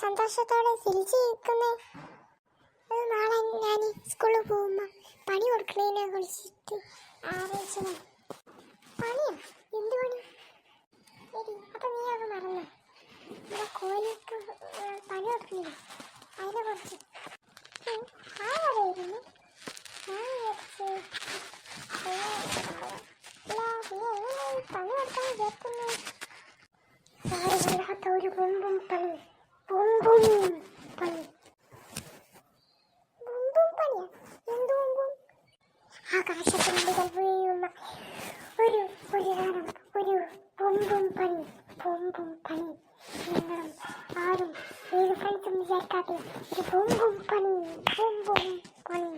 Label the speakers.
Speaker 1: സന്തോഷത്തോടെ ചിരിച്ചിരിക്കുന്നേ? നാളെ ഞാൻ സ്കൂളിൽ പോകുമ്പോ പണി കൊടുക്കണേനെ വിളിച്ചിട്ട് ആലോചിച്ചത്. പണിയാ? എന്ത് പണി? അപ്പൊ നീ അത് മറന്നു. ഇവിടെ കോഴിക്ക് പണി കൊടുക്കുന്നില്ല, അതിനെ കുറിച്ച് ആരായിരുന്നു? ഞാൻ വിചാരിച്ചു പണി കൊടുക്കാൻ വിചാരിക്കുന്നു. ആരുമില്ലാത്ത ഒരു ബുംബും പണി. ബുംബും പണി. ബുംബും പണിയാ? എന്ത് ബുംബും? ആകാശത്തുള്ളികൾ വീഴുന്ന ഒരു ബുംബും പണി. ബുംബും പണി. നിങ്ങളും ആരും ഏത് ഫ്രണ്ട്സും വിചാരിക്കാത്ത ഒരു ബുംബും പണി. ബുംബും പണി.